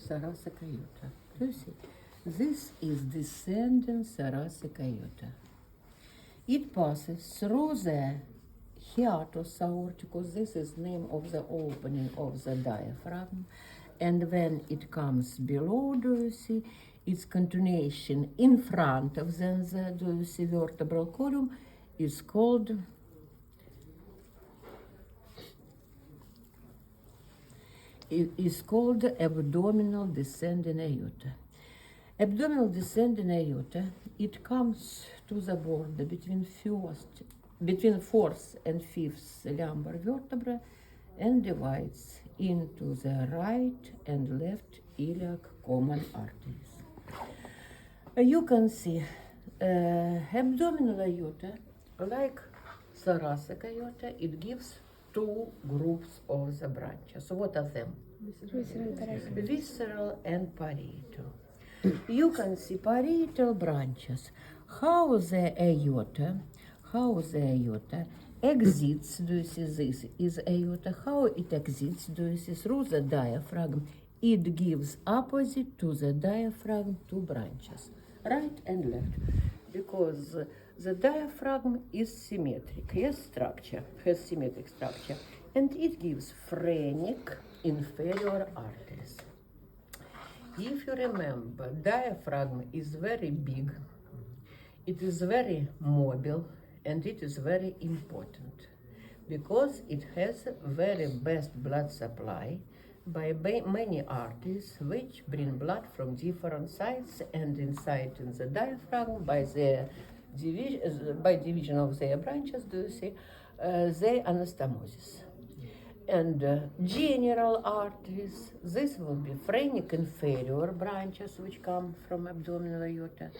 thoracic aorta. Do you see? This is descending thoracic aorta. It passes through the hiatus aorticus. This is name of the opening of the diaphragm. And when it comes below, do you see, its continuation in front of the do you see, vertebral column is called abdominal descending aorta. Abdominal descending aorta, it comes to the border between fourth and fifth lumbar vertebra and divides into the right and left iliac common arteries. You can see abdominal aorta, like thoracic aorta, it gives two groups of the branches. What are them? Visceral and parietal. You can see parietal branches. How the aorta exits, do you see, this is aorta, how it exits, do you see, through the diaphragm. It gives opposite to the diaphragm two branches, right and left, because the diaphragm is symmetric, has symmetric structure, and it gives phrenic inferior arteries. If you remember, diaphragm is very big, it is very mobile, and it is very important because it has very best blood supply by many arteries which bring blood from different sides and inside in the diaphragm by division of their branches, do you see, the anastomosis. And general arteries, this will be phrenic inferior branches which come from abdominal aorta,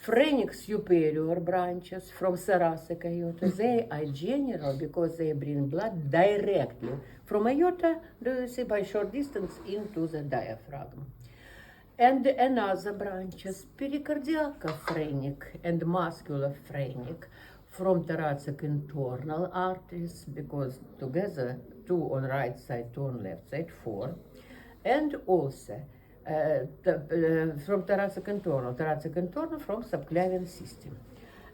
phrenic superior branches from thoracic aorta. They are general because they bring blood directly from aorta, do you see, by short distance into the diaphragm. And another branches, pericardiac phrenic and muscular phrenic from thoracic internal arteries, because together two on right side, two on left side, four. And also from thoracic internal from subclavian system.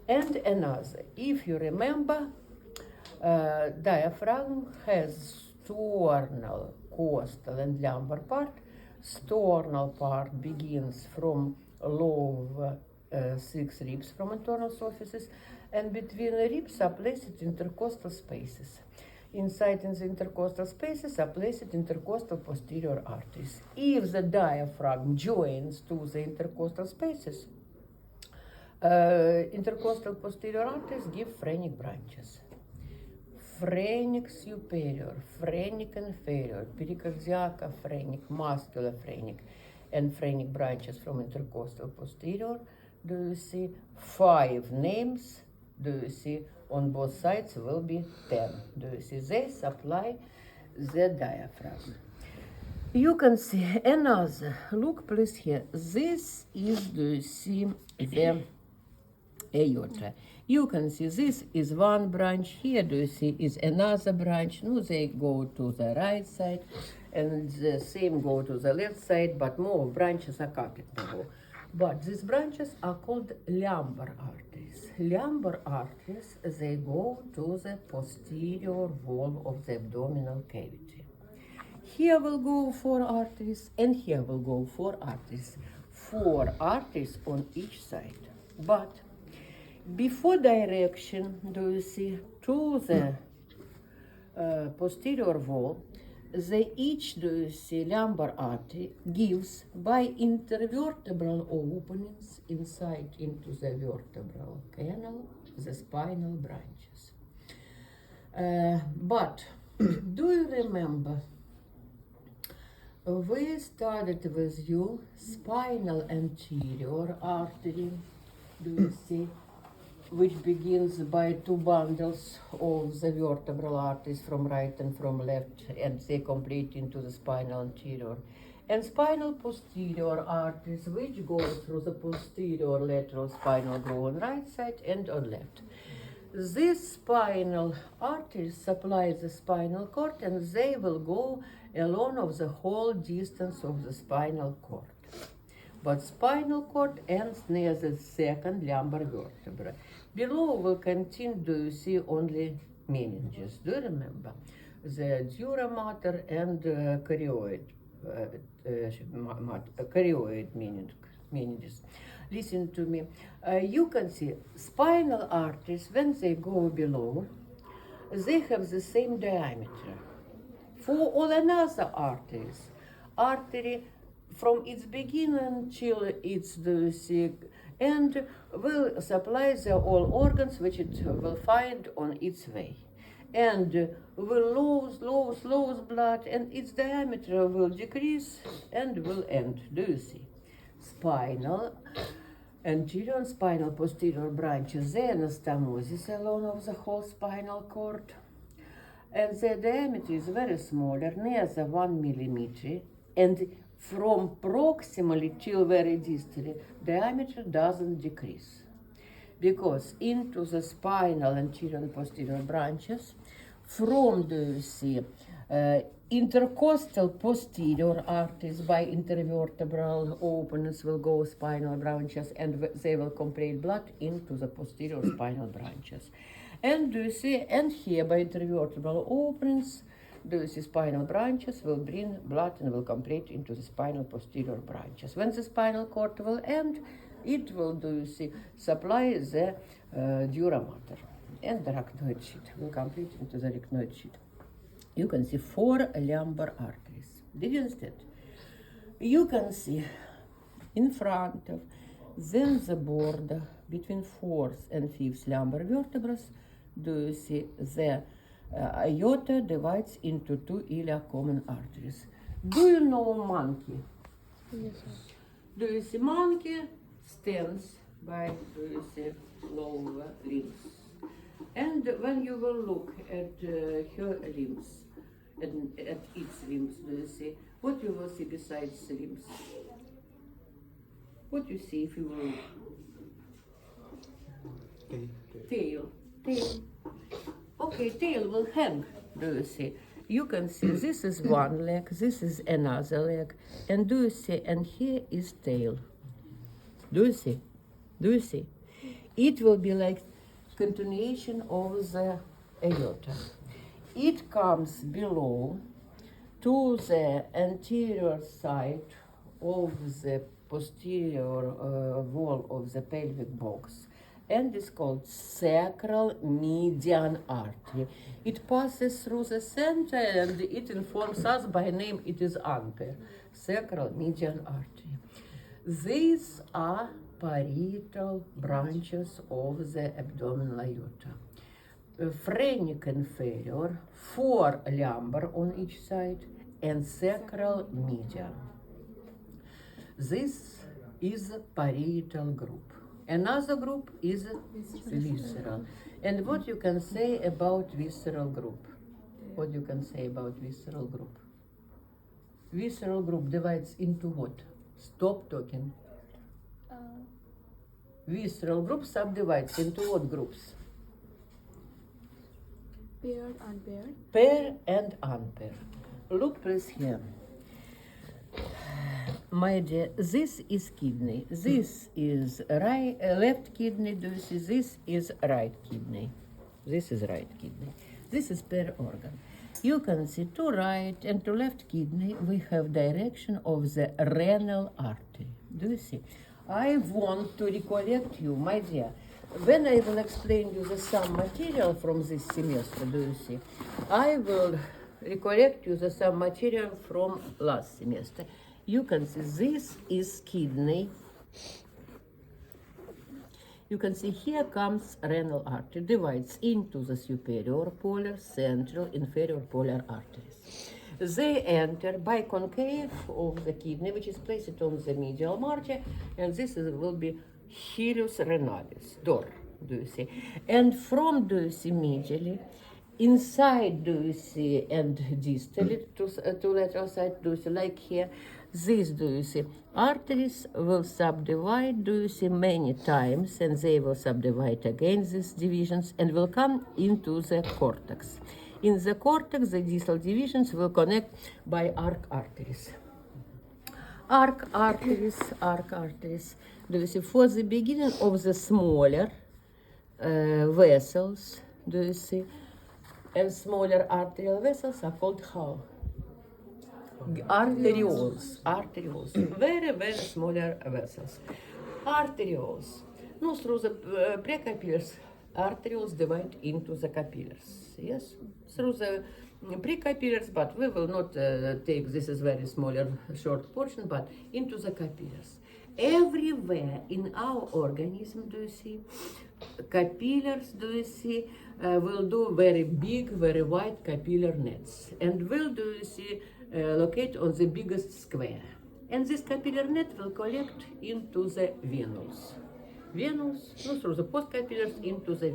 And another, if you remember, diaphragm has sternal, costal and lumbar part. Sternal part begins from low 6 ribs from internal surfaces, and between the ribs are placed intercostal spaces. Inside in the intercostal spaces are placed intercostal posterior arteries. If the diaphragm joins to the intercostal spaces, intercostal posterior arteries give phrenic branches. Phrenic superior, phrenic inferior, pericardiac phrenic, muscular phrenic, and phrenic branches from intercostal posterior. Do you see 5 names? Do you see on both sides will be 10. Do you see? They supply the diaphragm. You can see another. Look please here. This is, do you see, the aorta. You can see this is one branch. Here, do you see, is another branch. No, they go to the right side, and the same go to the left side, but more branches are coupled below. But these branches are called lumbar arteries. Lumbar arteries, they go to the posterior wall of the abdominal cavity. Here will go 4 arteries, and here will go 4 arteries. 4 arteries on each side. But before direction, do you see, to the posterior wall, they each, do you see, lumbar artery gives by intervertebral openings inside into the vertebral canal the spinal branches. But do you remember, we started with you spinal anterior artery, do you see, which begins by 2 bundles of the vertebral arteries from right and from left, and they complete into the spinal anterior. And spinal posterior arteries, which go through the posterior lateral spinal groove on right side and on left. These spinal arteries supply the spinal cord, and they will go along of the whole distance of the spinal cord. But spinal cord ends near the second lumbar vertebra. Below will continue, do you see only meninges? Do you remember? The dura mater and carioid meninges. Listen to me. You can see spinal arteries, when they go below, they have the same diameter. For all another artery from its beginning till its end will supply the all organs which it will find on its way. And will lose blood, and its diameter will decrease and will end. Do you see? Spinal, anterior and spinal posterior branches, the anastomosis along of the whole spinal cord. And the diameter is very smaller, near the 1 millimeter, and from proximally till very distally, diameter doesn't decrease. Because into the spinal anterior and posterior branches, from intercostal posterior arteries by intervertebral openings will go spinal branches, and they will compress blood into the posterior spinal branches. And and here by intervertebral openings, spinal branches will bring blood and will compress into the spinal posterior branches. When the spinal cord will end, it will supply the dura mater and the arachnoid sheath will complete into the arachnoid sheath. You can see 4 lumbar arteries. Instead, you can see in front of, then the border between 4th and 5th lumbar vertebrae, the aorta divides into 2 iliac common arteries. Do you know monkey? Yes, sir. Do you see monkey stands by lower limbs? And when you will look at her limbs, at its limbs, do you see? What you will see besides the limbs? What you see if you will look? Tail. Okay, tail will hang, do you see? You can see this is one leg, this is another leg, and do you see, and here is tail. Do you see? Do you see? It will be like continuation of the aorta. It comes below to the anterior side of the posterior wall of the pelvic box, and is called sacral median artery. It passes through the center and it informs us by name, it is ampere, sacral median artery. These are parietal branches of the abdominal aorta. Phrenic inferior, 4 lumbar on each side, and sacral median. This is parietal group. Another group is visceral. And what you can say about visceral group? What you can say about visceral group? Visceral group divides into what? Stop talking. Visceral group subdivides into what groups? Paired, unpaired. Pair and unpair. Look please here. My dear, this is kidney. This is left kidney. Do you see? This is right kidney. This is right kidney. This is per organ. You can see to right and to left kidney we have direction of the renal artery. Do you see? I want to recollect you, my dear. When I will explain you the some material from this semester, do you see? I will recollect you the some material from last semester. You can see this is kidney. You can see here comes renal artery, divides into the superior polar, central, inferior polar arteries. They enter by concave of the kidney, which is placed on the medial margin, and this will be hilus renalis, door, do you see? And from, do you see, medially, inside, do you see, and distally to lateral side, do you see, like here, this, do you see, arteries will subdivide, do you see, many times, and they will subdivide again these divisions and will come into the cortex. In the cortex, the distal divisions will connect by arc arteries. Arc arteries. Do you see? For the beginning of the smaller vessels, do you see? And smaller arterial vessels are called how? Arterioles. Very, very smaller vessels. Arterioles. No, through the precapillars, arterioles divide into the capillars. Yes, through the precapillars, but we will not take this is very smaller, short portion, but into the capillars. Everywhere in our organism, do you see, capillars, do you see, will do very big, very wide capillary nets, and will, do you see, locate on the biggest square. And this capillary net will collect into the venules. No, through the postcapillars into the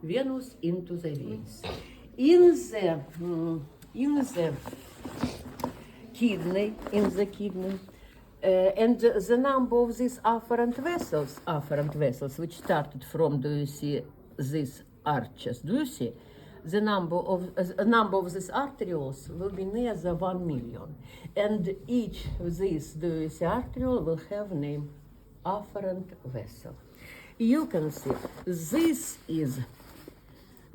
venous into the veins. In the kidney, and the number of these afferent vessels, which started from, do you see, these arches, do you see? The number of these arterioles will be near the 1 million, and each of these, do you see, arteriole will have name afferent vessel. You can see this is,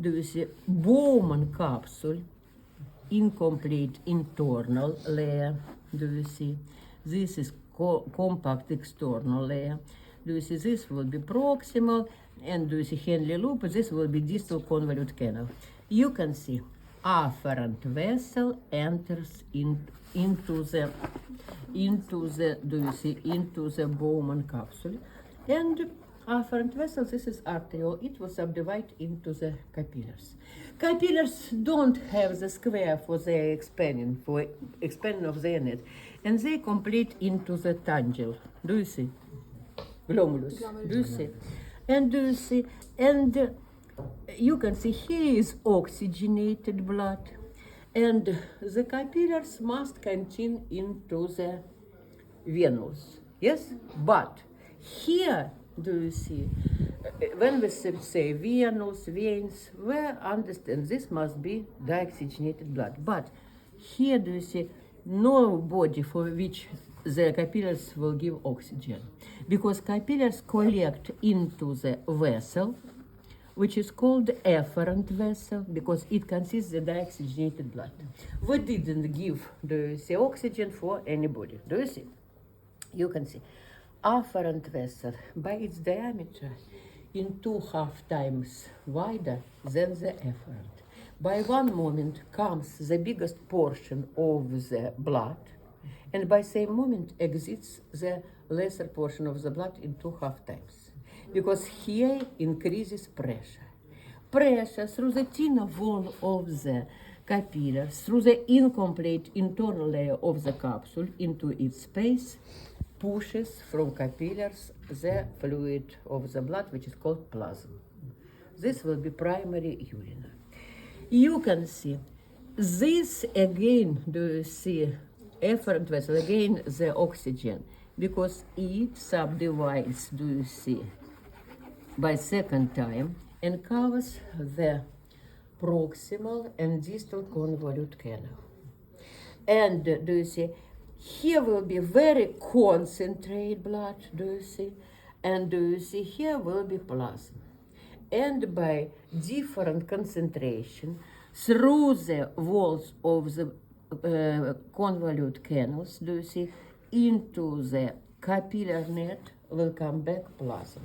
do you see, Bowman capsule, incomplete internal layer, do you see? This is compact external layer. Do you see? This will be proximal, and do you see Henle loop? This will be distal convolute canal. You can see afferent vessel enters into the do you see, into the Bowman capsule, and afferent vessel, this is arteriole, it will subdivide into the capillars. Capillars don't have the square for their expanding of their net, and they complete into the tangel. Do you see? Glomerulus. Do you see? And do you see? And you can see here is oxygenated blood, and the capillars must continue into the venous. Yes? But here, do you see, when we say venous, veins, we understand this must be deoxygenated blood. But here, do you see, no body for which the capillaries will give oxygen, because capillaries collect into the vessel, which is called efferent vessel, because it consists of deoxygenated blood. We didn't give, do you see, oxygen for anybody. Do you see? You can see afferent vessel by its diameter in 2.5 times wider than the efferent. By one moment comes the biggest portion of the blood, and by same moment exits the lesser portion of the blood in 2.5 times. Because here increases pressure. Pressure through the thinner wall of the capillaries, through the incomplete internal layer of the capsule into its space, pushes from capillaries the fluid of the blood, which is called plasma. This will be primary urine. You can see this again, do you see, efferent vessel, again the oxygen, because it subdivides, do you see, by second time, and covers the proximal and distal convolute canal. And do you see, here will be very concentrated blood, do you see, and do you see, here will be plasma. And by different concentration through the walls of the convolute canals, do you see, into the capillary net will come back plasma.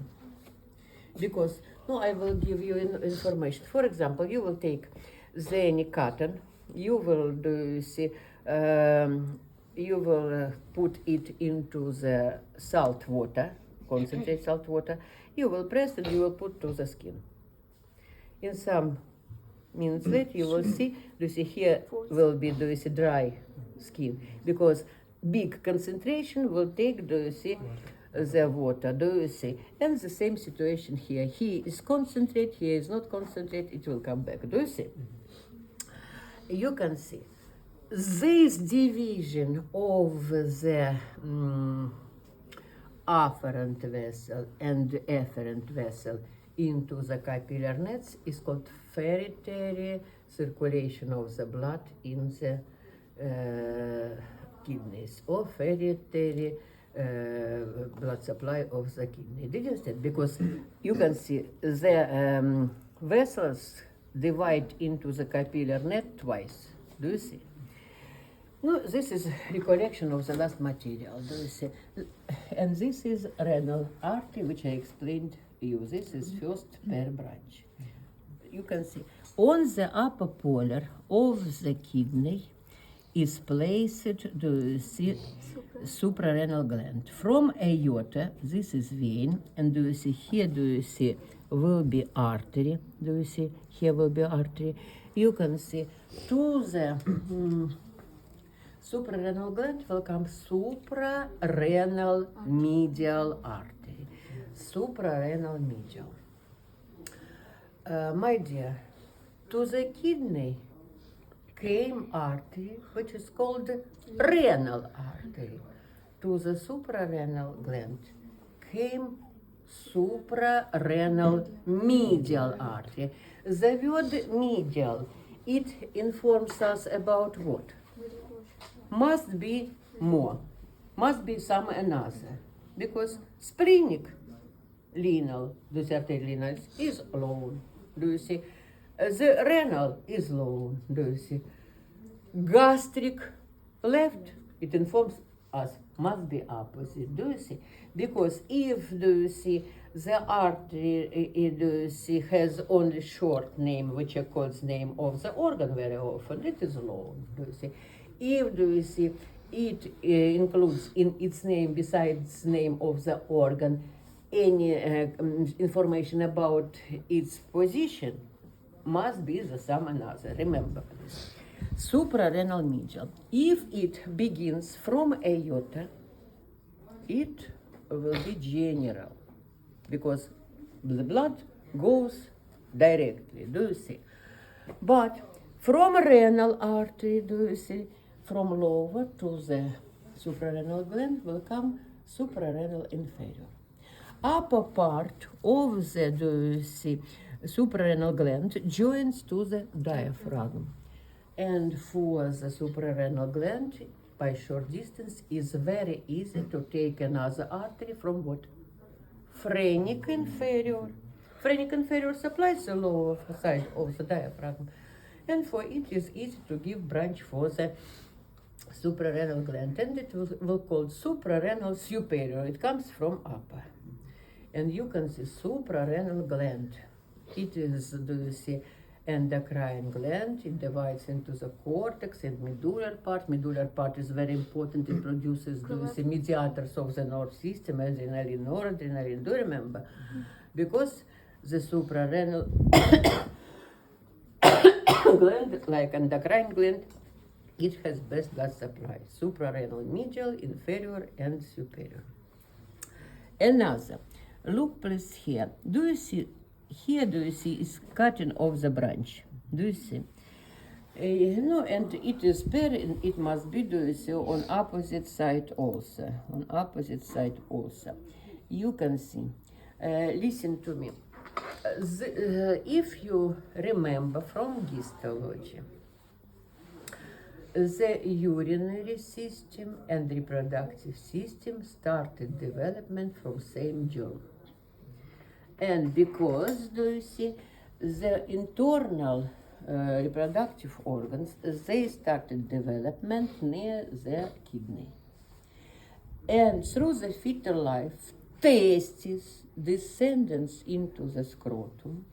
Because, no, I will give you information. For example, you will take the cotton, you will, do you see, you will put it into the salt water, concentrate salt water, you will press and you will put to the skin. In some minutes later, you will see, do you see, here will be, do you see, dry skin, because big concentration will take, do you see, the water, do you see, and the same situation here. Here is concentrate, here is not concentrate, it will come back, do you see? You can see this division of the afferent vessel and efferent vessel into the capillary nets is called ferritary circulation of the blood in the kidneys, or hereditary blood supply of the kidney. Did you understand? Because you can see the vessels divide into the capillary net twice. Do you see? No, this is recollection of the last material. Do you see? And this is renal artery, which I explained to you. This is first pair branch. You can see on the upper polar of the kidney is placed, do you see, suprarenal gland. From aorta, this is vein, and do you see here, do you see, will be artery. Do you see, here will be artery. You can see to the suprarenal gland will come suprarenal medial artery. Suprarenal medial. My dear, to the kidney came artery, which is called renal artery. To the suprarenal gland came suprarenal medial artery. The word medial, it informs us about what? Must be more, must be some another, because splenic renal, the arterial is alone. Do you see? The renal is alone. Do you see? Gastric left, it informs us must be opposite. Do you see? Because if, do you see, the artery, do you see, has only short name, which is called name of the organ very often, it is long. Do you see? If, do you see, it includes in its name, besides name of the organ, any information about its position, must be the some another. Remember this. Suprarenal medial. If it begins from aorta, it will be general, because the blood goes directly. Do you see? But from renal artery, do you see, from lower to the suprarenal gland will come suprarenal inferior. Upper part of the, do you see, suprarenal gland joins to the diaphragm. And for the suprarenal gland, by short distance, is very easy to take another artery from what? Phrenic inferior. Phrenic inferior supplies the lower side of the diaphragm. And for it is easy to give branch for the suprarenal gland. And it will call suprarenal superior. It comes from upper. And you can see suprarenal gland. It is, do you see, endocrine gland. It divides into the cortex and medullary part. Medullary part is very important. It produces, do you see, mediators of the nervous system, adrenaline, noradrenaline. Do you remember? Because the suprarenal gland, like endocrine gland, it has best blood supply. Suprarenal medial, inferior, and superior. Another. Look please here. Do you see? Here, do you see, is cutting of the branch. Do you see? And it is paired, it must be, do you see, on opposite side also. On opposite side also. You can see. Listen to me. If you remember from histology, the urinary system and reproductive system started development from same germ. And because, do you see, the internal reproductive organs, they started development near the kidney. And through the fetal life, testes descendants into the scrotum,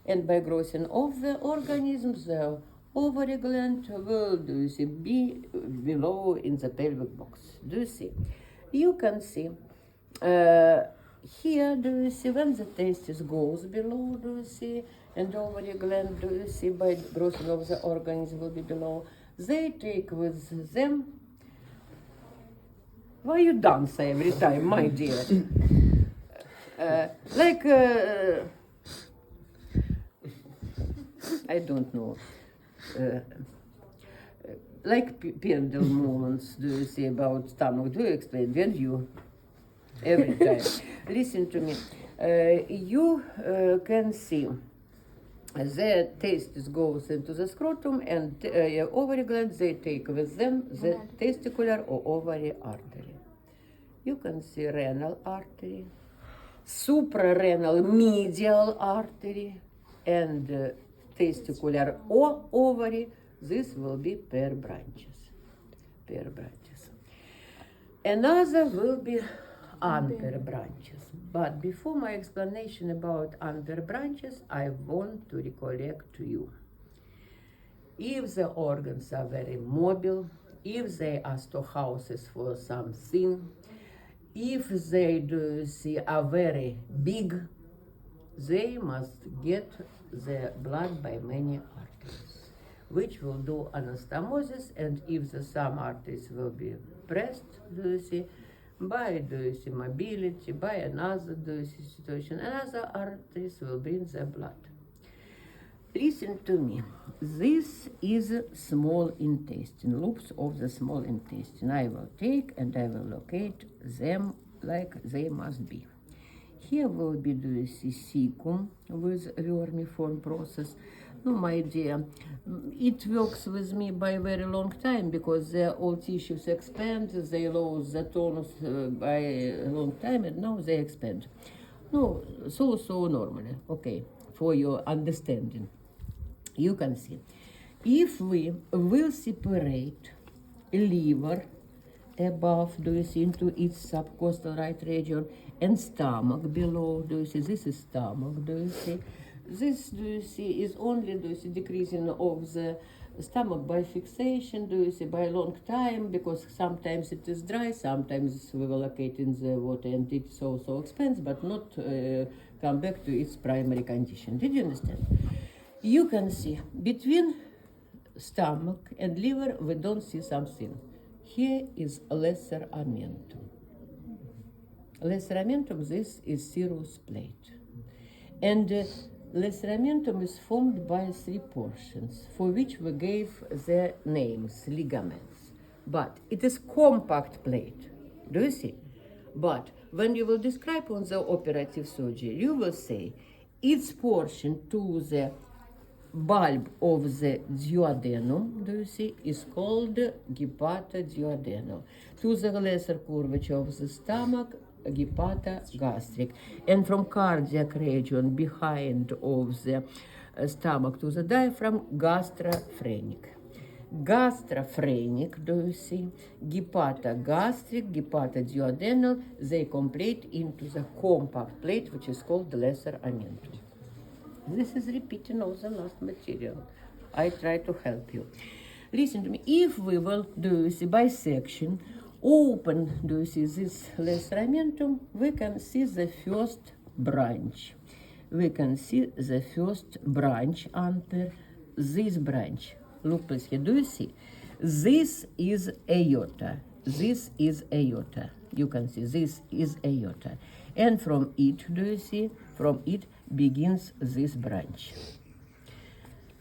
and by growth of the organisms, the ovary gland will, do you see, be below in the pelvic box. Do you see? You can see here, do you see, when the testis goes below, do you see, and ovary gland, do you see, by growth of the organism will be below, they take with them. Why you dance every time, my dear? I don't know. Like pendulum movements, do you see, about stomach? Do you explain? When you? Every time. Listen to me. You can see the testis goes into the scrotum, and ovary glands, they take with them the testicular or ovary artery. You can see renal artery, suprarenal medial artery, and testicular or ovary. This will be pair branches. Another will be unpair branches. But before my explanation about unpair branches, I want to recollect to you. If the organs are very mobile, if they are storehouses for something, if they are very big, they must get the blood by many arteries, which will do anastomosis, and if the some arteries will be pressed, by mobility, by another situation, another arteries will bring the blood. Listen to me. This is small intestine, loops of the small intestine. I will take and I will locate them like they must be. Here will be the cecum with vermiform process. No, my dear, it works with me by a very long time because all tissues expand, they lose the tonus by a long time, and now they expand. No, so normally, okay, for your understanding. You can see, if we will separate liver above, into its subcostal right region, and stomach below, this is stomach, this, is only, decreasing of the stomach by fixation, by a long time, because sometimes it is dry, sometimes we will locate in the water, and it's also expands, but not come back to its primary condition. Did you understand? You can see between stomach and liver, we don't see something. Here is lesser amentum. Lesser amentum, this is serous plate. And lesser amentum is formed by three portions, for which we gave the names, ligaments. But it is compact plate. Do you see? But when you will describe on the operative surgery, you will say its portion to the bulb of the duodenum, do you see, is called hepatoduodenal. To the lesser curvature of the stomach, hepatogastric. And from cardiac region behind of the stomach to the diaphragm, gastrophrenic. Gastrophrenic, do you see, hepatogastric, hepatoduodenal, they complete into the compact plate, which is called the lesser amentum. This is repeating all the last material. I try to help you. Listen to me. If we will do bisection, open this lesser amentum, we can see the first branch. We can see the first branch under this branch. Look please here. Do you see? This is aorta. This is aorta. You can see this is aorta. And from it, do you see? From it begins this branch.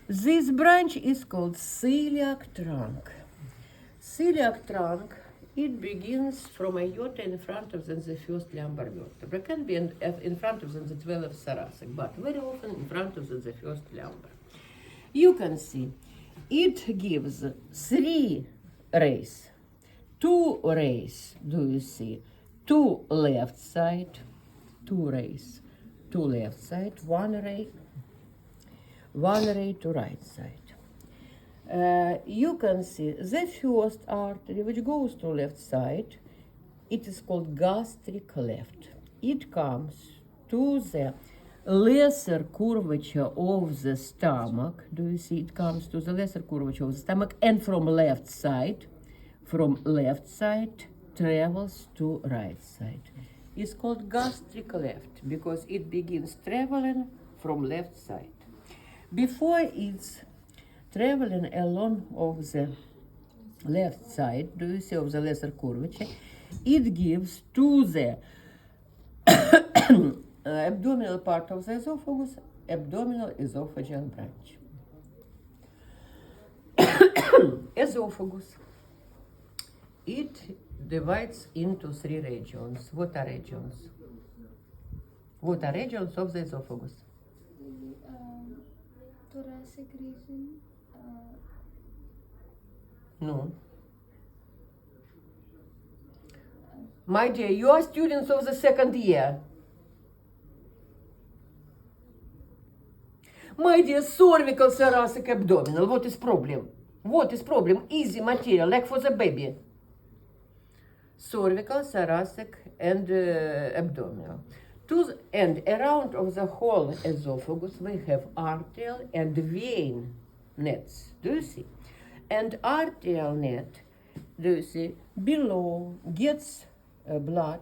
This branch is called celiac trunk. Celiac trunk, it begins from aorta in front of the first lumbar vertebra. It can be in front of the 12th thoracic, but very often in front of the first lumbar. You can see it gives 3 rays. 2 rays, do you see? 2 left side, 2 rays. 2 left side, 1 ray to right side. You can see the first artery which goes to left side, it is called gastric left. It comes to the lesser curvature of the stomach. Do you see? It comes to the lesser curvature of the stomach, and from left side travels to right side. It's called gastric left because it begins traveling from left side. Before it's traveling along of the left side, do you see, of the lesser curvature, it gives to the abdominal part of the esophagus, abdominal esophageal branch. Esophagus, it divides into 3 regions. What are regions? What are regions of the esophagus? thoracic region. No. My dear, you are students of the second year. My dear, cervical, thoracic, abdominal. What is problem? What is problem? Easy material, like for the baby. Cervical, thoracic, and abdominal. And around of the whole esophagus, we have arterial and vein nets. Do you see? And arterial net, do you see, below gets blood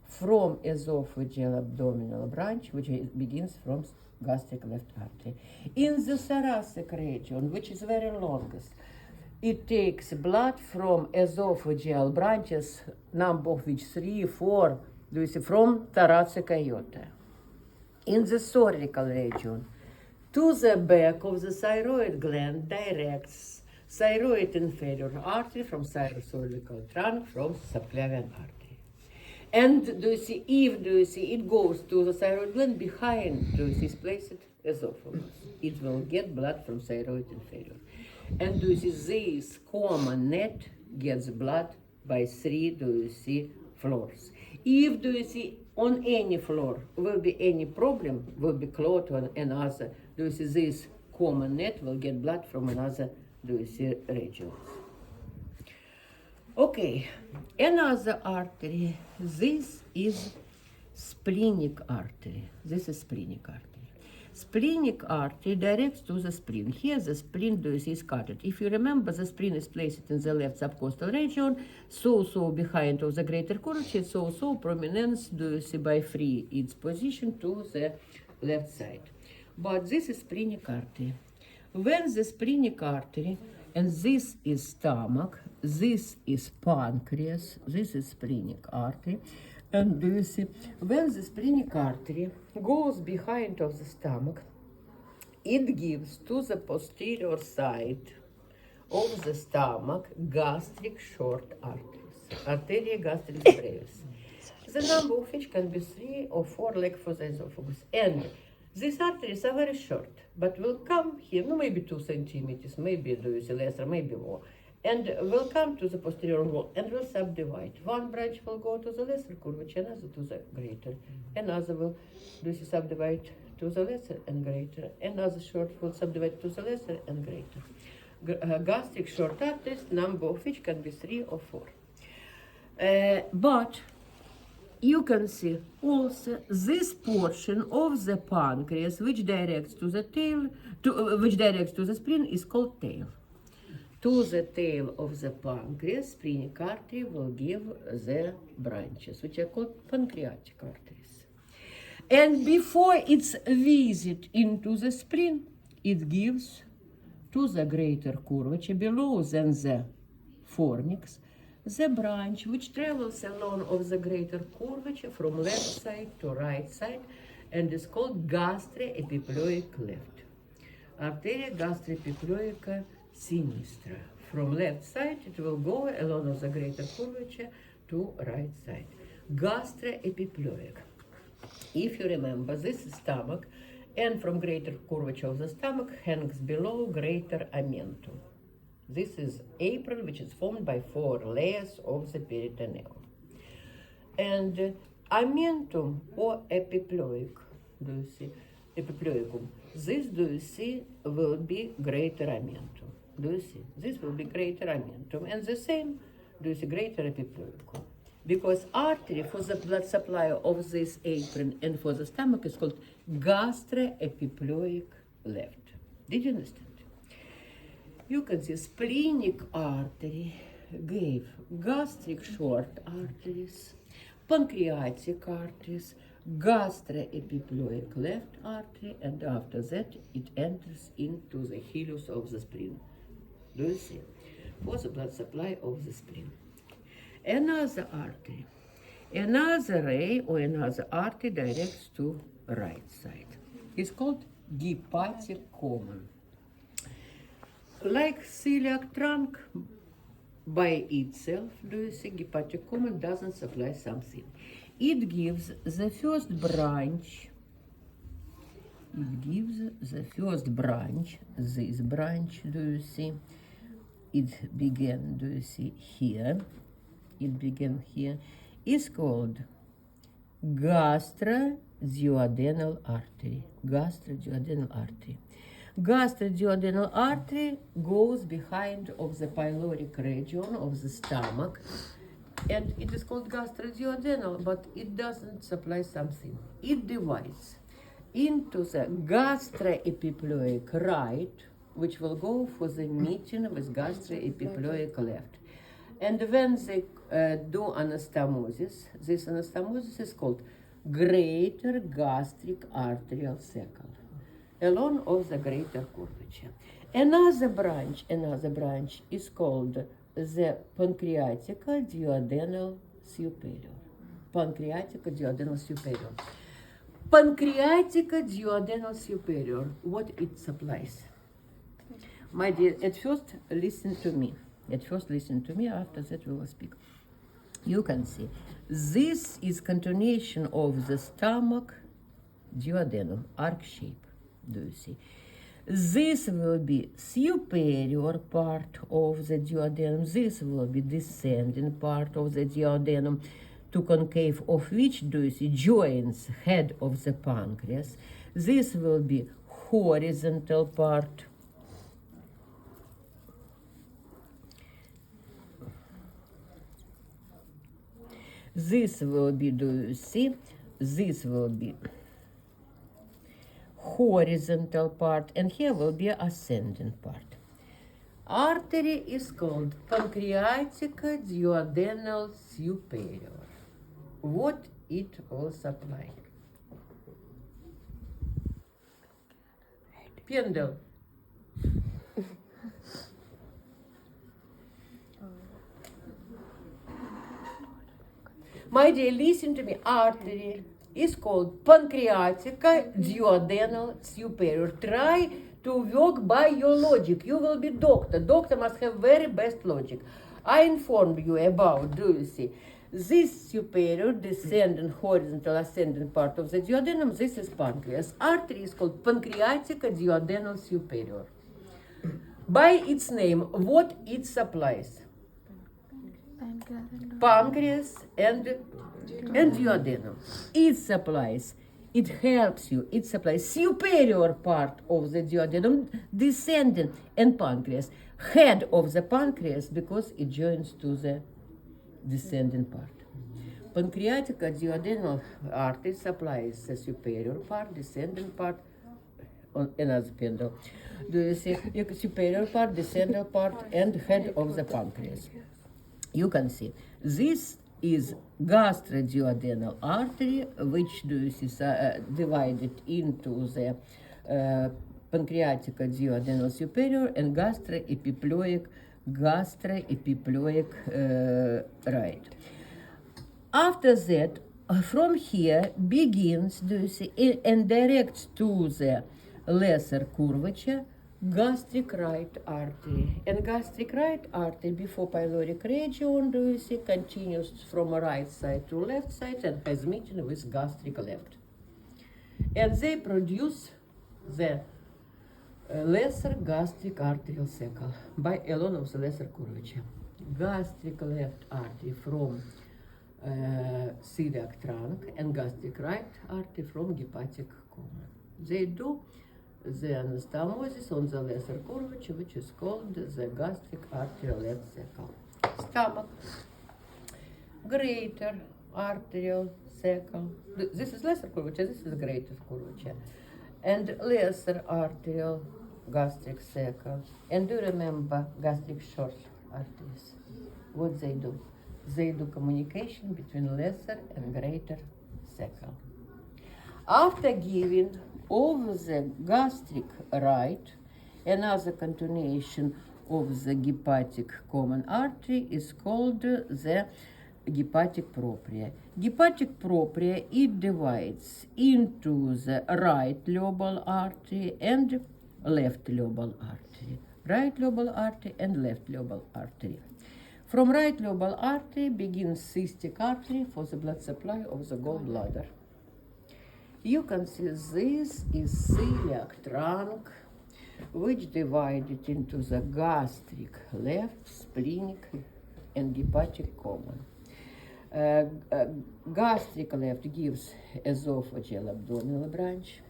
from esophageal abdominal branch, which begins from gastric left artery. In the thoracic region, which is very longest, it takes blood from esophageal branches, number of which 3, 4, do you see, from thoracic aorta. In the cervical region, to the back of the thyroid gland directs thyroid inferior artery from thyrocervical trunk from subclavian artery. And do you see, it goes to the thyroid gland behind, do you see, is placed esophagus. It will get blood from thyroid inferior. And do you see, this common net gets blood by 3, do you see, floors. If, do you see, on any floor will be any problem, will be clot on another, do you see, this common net will get blood from another, do you see, regions. Okay, another artery. This is splenic artery. This is splenic artery. Splenic artery directs to the spleen. Here the spleen, do you see, is cutted. If you remember, the spleen is placed in the left subcostal region, so behind of the greater curvature, so prominence, do you see, by free its position to the left side. But this is splenic artery. When the splenic artery, and this is stomach, this is pancreas, this is splenic artery, and do you see, when the splenic artery goes behind of the stomach, it gives to the posterior side of the stomach gastric short arteries, arteria gastric brevis. The number of which can be 3 or 4, like for the esophagus. And these arteries are very short, but will come here, no, maybe 2 centimeters, maybe, do you see, lesser, maybe more. And will come to the posterior wall and will subdivide. One branch will go to the lesser curvature, another to the greater. Another will, do you see, subdivide to the lesser and greater. Another short will subdivide to the lesser and greater. Gastric short arteries, number of which can be 3 or 4. But you can see also this portion of the pancreas which directs to the tail, which directs to the spleen, is called tail. To the tail of the pancreas, splenic artery will give the branches, which are called pancreatic arteries. And before its visit into the spleen, it gives to the greater curvature below than the fornix, the branch which travels along of the greater curvature from left side to right side and is called gastroepiploic left. Arteria gastroepiploica sinistra. From left side, it will go along of the greater curvature to right side. Gastroepiploic. If you remember, this is stomach, and from greater curvature of the stomach hangs below greater amentum. This is apron which is formed by 4 layers of the peritoneum. And amentum or epiploic, do you see, epiploicum, this, do you see, will be greater amentum. Do you see? This will be greater amentum, and the same, do you see, greater epiploicum. Because artery for the blood supply of this apron and for the stomach is called gastroepiploic left. Did you understand? You can see splenic artery gave gastric short arteries, pancreatic arteries, gastroepiploic left artery, and after that it enters into the hilus of the spleen. Do you see? For the blood supply of the spleen. Another artery, another ray or another artery directs to right side. It's called hepatic common. Like celiac trunk by itself, do you see, hepatic common doesn't supply something. It gives the first branch it gives the first branch, this branch, do you see? It began, do you see, here? It began here. It's called gastroduodenal artery. Gastroduodenal artery. Gastroduodenal artery goes behind of the pyloric region of the stomach, and it is called gastroduodenal, but it doesn't supply something. It divides into the gastroepiploic right, which will go for the meeting with gastroepiploic left. And when they do anastomosis, this anastomosis is called greater gastric arterial cecal, along of the greater curvature. Another branch is called the pancreatica duodenal superior. Pancreatica duodenal superior. Pancreatica duodenal superior, what it supplies? My dear, at first listen to me. After that we will speak. You can see, this is continuation of the stomach duodenum, arc shape, do you see? This will be superior part of the duodenum, this will be descending part of the duodenum, to concave of which, do you see, joins head of the pancreas. This will be horizontal part. This will be, do you see, this will be horizontal part, and here will be ascending part. Artery is called pancreatica duodenal superior. What it will supply? Pendle. My dear, listen to me. Artery is called pancreatica duodenal superior. Try to work by your logic. You will be doctor. Doctor must have very best logic. I informed you about, do you see, this superior, descending, horizontal, ascending part of the duodenum, this is pancreas. Artery is called pancreatica duodenal superior. By its name, what it supplies? Pancreas and duodenum. It supplies, it helps you, it supplies superior part of the duodenum, descending, and pancreas. Head of the pancreas, because it joins to the descending part. Pancreatica duodenal artery supplies the superior part, descending part, on another pendle. Do you see? Superior part, descending part, and head of the pancreas. You can see, this is gastroduodenal artery, which, do you see, divided into the pancreatica duodenal superior and gastroepiploic right. After that, from here begins, do you see, and directs to the lesser curvature, gastric right artery. And gastric right artery before pyloric region, do you see, continues from right side to left side and has meeting with gastric left. And they produce the lesser gastric arterial cecal by alone of the lesser curvature. Gastric left artery from celiac trunk and gastric right artery from hepatic colon. They do the anastomosis on the lesser curvature, which is called the gastric arterial left cecal. Stomach, greater arterial cecal. This is lesser curvature, this is greater curvature. And lesser arterial gastric cecal. And do you remember gastric short arteries? What they do? They do communication between lesser and greater cecal. After giving over the gastric right, another continuation of the hepatic common artery is called the hepatic propria. Hepatic propria, it divides into the right lobal artery and left lobal artery. Right lobal artery and left lobal artery. From right lobal artery begins cystic artery for the blood supply of the gallbladder. You can see this is celiac trunk, which divided into the gastric left, splenic, and hepatic common. Gastric left gives esophageal abdominal branch.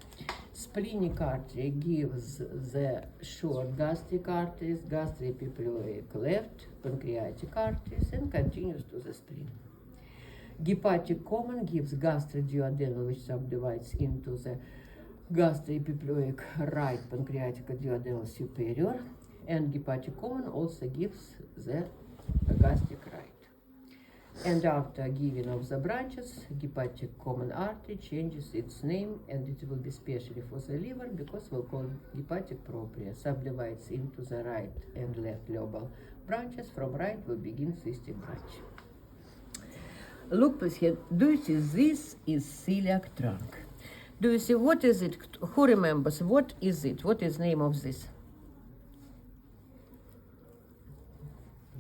Splenic artery gives the short gastric arteries, gastroepiploic left, pancreatic arteries, and continues to the spleen. Hepatic common gives gastroduodenal, which subdivides into the gastroepiploic right, pancreatic duodenal superior, and hepatic common also gives the gastric right. And after giving of the branches, hepatic common artery changes its name, and it will be specially for the liver because we'll call it hepatic propria, subdivides into the right and left lobal branches. From right will begin cystic branch. Look please here, do you see this is celiac trunk? Do you see what is it? Who remembers what is it? What is name of this?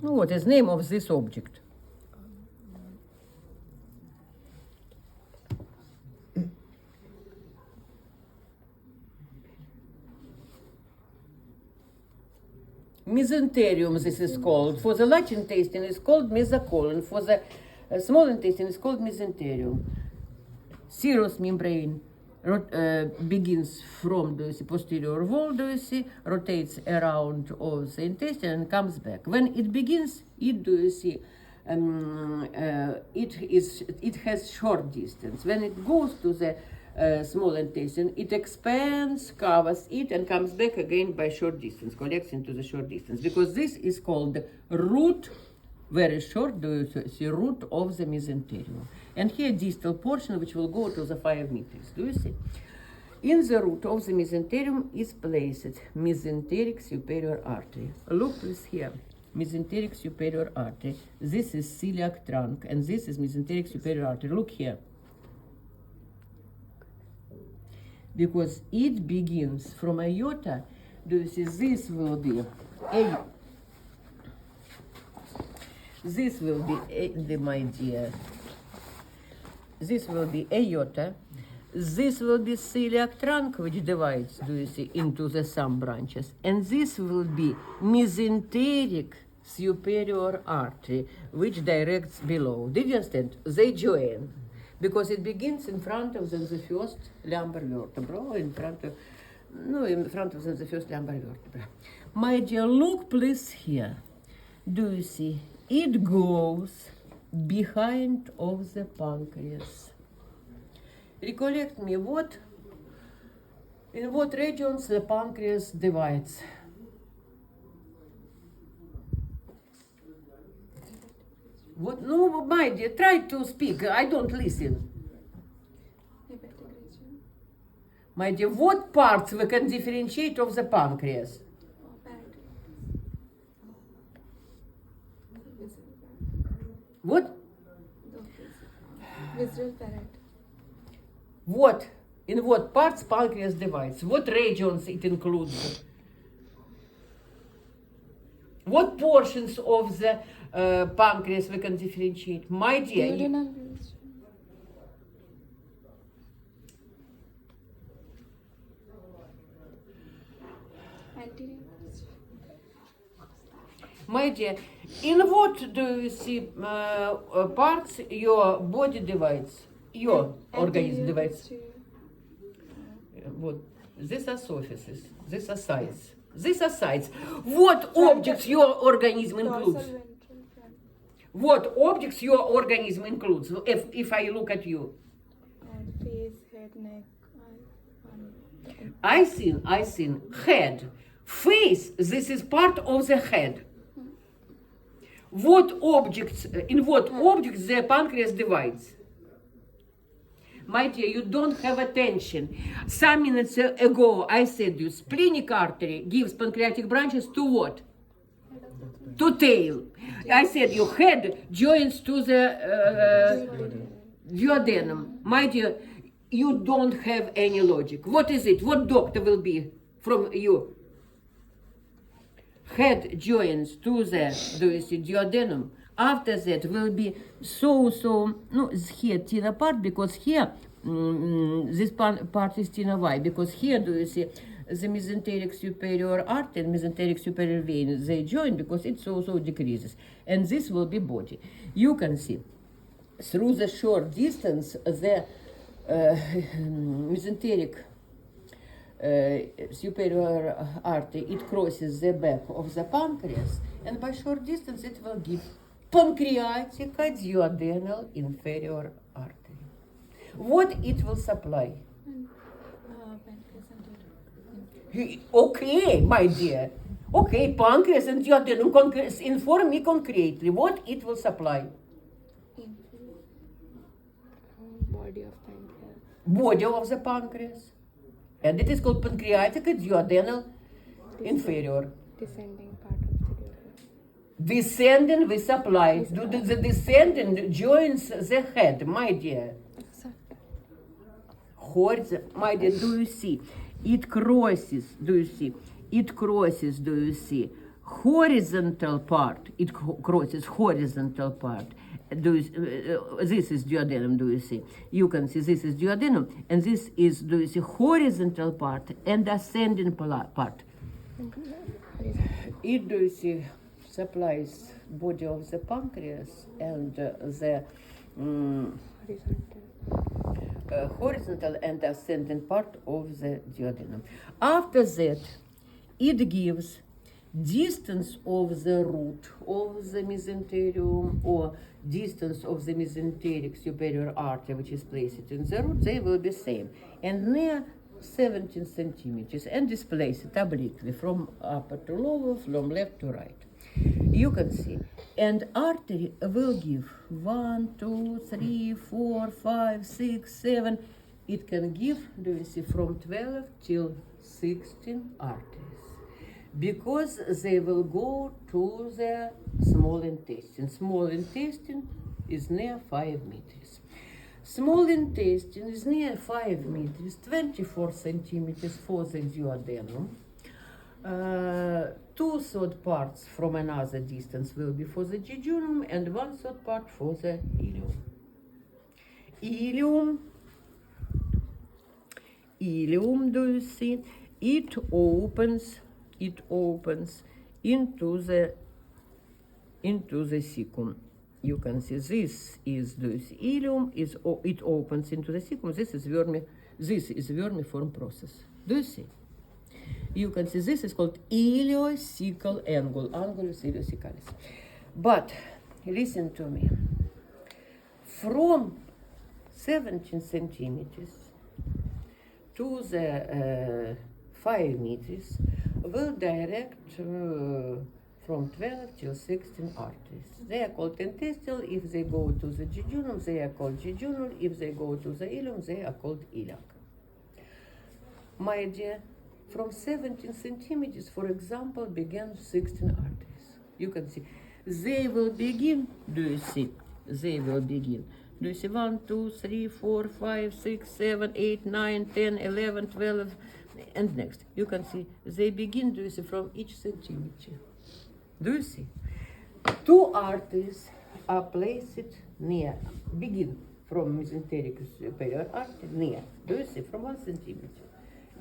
What is name of this object? Mesenterium, this is called. For the large intestine, it's called mesocolon. For the small intestine, it's called mesenterium. Serous membrane begins from the posterior wall, rotates around of the intestine and comes back. When it begins, it has short distance. When it goes to the small intestine, it expands, covers it, and comes back again by short distance, collects into the short distance, because this is called root, very short, the root of the mesenterium. And here distal portion, which will go to the 5 meters. Do you see? In the root of the mesenterium is placed mesenteric superior artery. Look please here. Mesenteric superior artery. This is celiac trunk, and this is mesenteric superior artery. Look here. Because it begins from aorta, do you see, this will be my dear, this will be aorta, this will be celiac trunk, which divides, do you see, into the some branches, and this will be mesenteric superior artery, which directs below. Did you understand? They join. Because it begins in front of the first lumbar vertebra, in front of the first lumbar vertebra. My dear, look please here. Do you see? It goes behind of the pancreas. Recollect me, in what regions the pancreas divides? What? No, my dear, try to speak. I don't listen. My dear, what parts we can differentiate of the pancreas? What? Visceral parent. What? In what parts pancreas divides? What regions it includes? What portions of the pancreas we can differentiate? My dear. Duodenal region. Anterior. My dear, in what do you see parts your body divides? Your organism divides? What? These are surfaces. These are sides. These are sides. What objects your organism includes? What objects your organism includes? If I look at you, Face, head, neck, I seen head, face. This is part of the head. What objects? In what objects the pancreas divides? My dear, you don't have attention. Some minutes ago, I said you, splenic artery gives pancreatic branches to what? To tail. I said your head joins to the duodenum. My dear, you don't have any logic. What is it? What doctor will be from you? Head joins to the duodenum. After that will be here thin apart, because here this part is thinner. Why? Because here, do you see, the mesenteric superior artery and mesenteric superior vein, they join because it also decreases. And this will be body. You can see through the short distance, the mesenteric superior artery, it crosses the back of the pancreas, and by short distance it will give pancreatic duodenal inferior artery. What it will supply? Pancreas and Okay, my dear. Okay, pancreas and duodenum. Inform me concretely. What it will supply? body of pancreas. Body of the pancreas. And it is called pancreatic duodenal inferior. Descending part of the duodenum. Descending we supply. The descending joins the head, my dear. My dear, do you see? It crosses, do you see? It crosses, do you see? Horizontal part. It crosses horizontal part. This is duodenum, do you see? You can see this is duodenum, and this is, do you see, horizontal part and ascending part. It, do you see, supplies body of the pancreas and the horizontal and ascending part of the duodenum. After that, it gives distance of the root of the mesenterium or distance of the mesenteric superior artery, which is placed in the root, they will be same. And near 17 centimeters, and displace it obliquely from upper to lower, from left to right. You can see. And artery will give 1, 2, 3, 4, 5, 6, 7. It can give, do you see, from 12 till 16 arteries. Because they will go to the small intestine. Small intestine is near 5 meters. Small intestine is near 5 meters, 24 centimeters for the duodenum. 2/3 parts from another distance will be for the jejunum, and 1/3 part for the ileum. Ileum, do you see? It opens into the cecum. You can see this is this ileum is it opens into the cecum. This is vermiform process. Do you see? You can see this is called ileocecal angle, angulus ileocecalis. But listen to me. From 17 centimeters to the 5 meters will direct from 12 till 16 arteries. They are called intestinal. If they go to the jejunum, they are called jejunal. If they go to the ileum, they are called iliac. My dear, from 17 centimeters, for example, begin 16 arteries. You can see. They will begin, do you see? They will begin. Do you see? 1, 2, 3, 4, 5, 6, 7, 8, 9, 10, 11, 12, and next. You can see they begin, do you see, from each centimeter. Do you see? 2 arteries are placed near, begin from mesenteric superior artery near. Do you see? From 1 centimeter.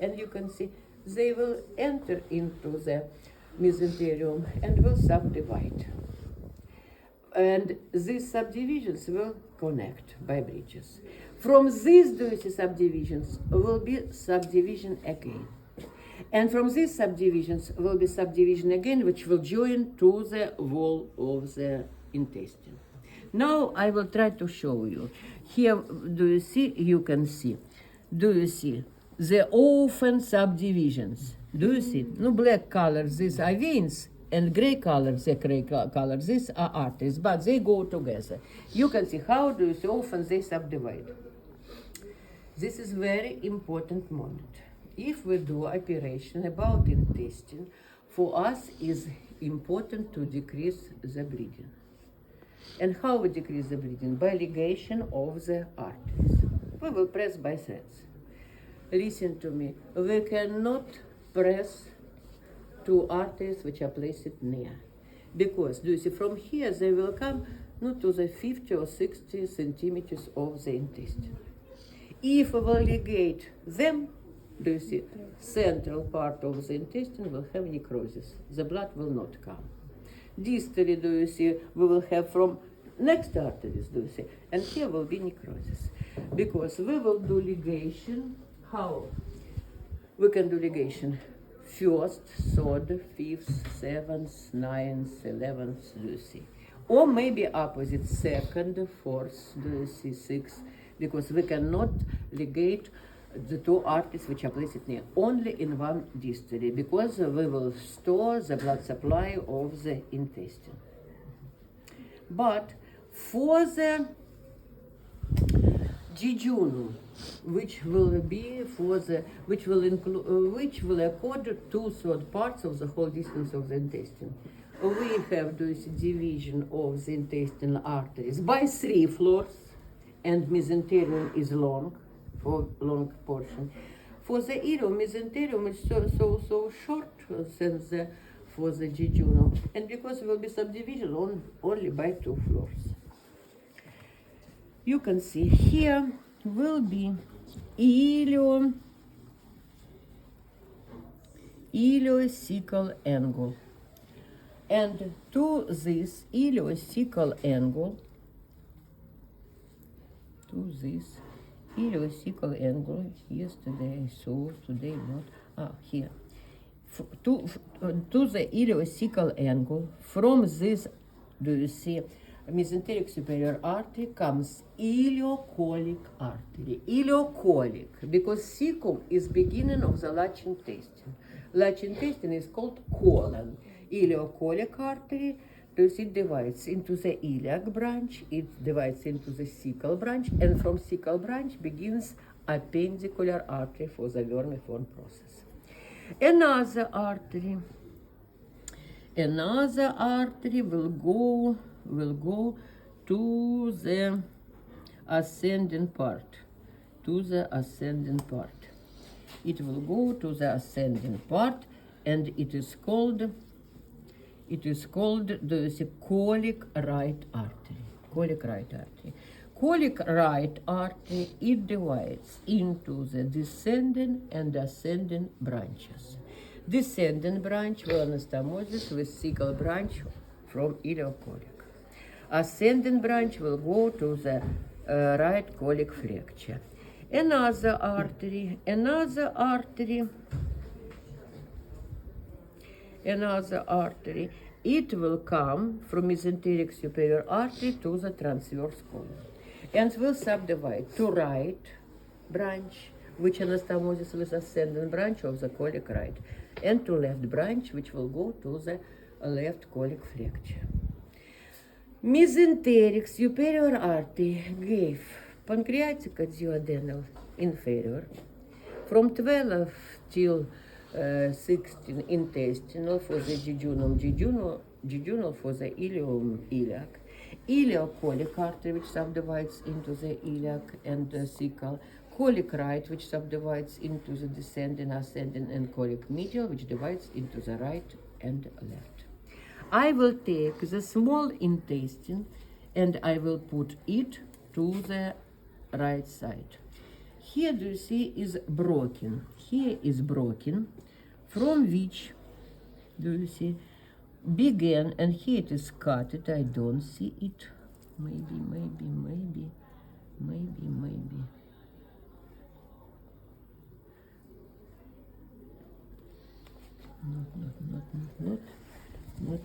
And you can see they will enter into the mesenterium and will subdivide. And these subdivisions will connect by bridges. From these, do you see, subdivisions will be subdivision again. And from these subdivisions will be subdivision again, which will join to the wall of the intestine. Now I will try to show you. Here, do you see? You can see. Do you see? The often subdivisions. Do you see? No, black color, these are veins, and gray color, the gray color, these are arteries, but they go together. You can see how do you see often they subdivide. This is very important moment. If we do operation about intestine, for us is important to decrease the bleeding. And how we decrease the bleeding? By ligation of the arteries. We will press by threads. Listen to me. We cannot press 2 arteries which are placed near. Because, do you see, from here they will come not to the 50 or 60 centimeters of the intestine. If we will ligate them, do you see, central part of the intestine will have necrosis. The blood will not come. Distally, do you see, we will have from next arteries, do you see, and here will be necrosis. Because we will do ligation. How? We can do ligation first, third, fifth, seventh, ninth, 11th, do you see? Or maybe opposite, second, fourth, do you see, sixth, because we cannot ligate the two arteries which are placed near, only in one distally, because we will store the blood supply of the intestine. But for the jejunum, which will be for the, which will include, which will accord 2/3 parts of the whole distance of the intestine, we have this division of the intestinal arteries by 3 floors, and mesenterium is long, for long portion. For the ileum, mesenterium is so short than the for the jejunum, and because it will be subdivision only by 2 floors. You can see here will be ileocecal angle, and to this ileocecal angle, yesterday I saw, today not, here. To the ileocecal angle, from this, do you see, mesenteric superior artery comes ileocolic artery. Ileocolic, because cecum is beginning of the large intestine. Large intestine is called colon. Ileocolic artery, do you see, divides into the iliac branch, it divides into the cecal branch, and from cecal branch begins appendicular artery for the vermiform process. Another artery will go to the ascending part. It will go to the ascending part, and it is called the colic right artery. Colic right artery, it divides into the descending and ascending branches. Descending branch will anastomosis with cecal branch from ileocolic. Ascending branch will go to the right colic fracture. Another artery, it will come from mesenteric superior artery to the transverse colon, and will subdivide to right branch, which anastomosis with ascending branch of the colic right, and to left branch, which will go to the left colic fracture. Mesenteric superior artery gave pancreatic duodenal inferior, from 12 till 16 intestinal for the jejunal for the iliac, ileocolic artery, which subdivides into the iliac and cecal, colic right, which subdivides into the descending, ascending, and colic medial, which divides into the right and left. I will take the small intestine and I will put it to the right side. Here, do you see, is broken. Here is broken, from which, do you see, began, and here it is cut. I don't see it. Maybe. Not.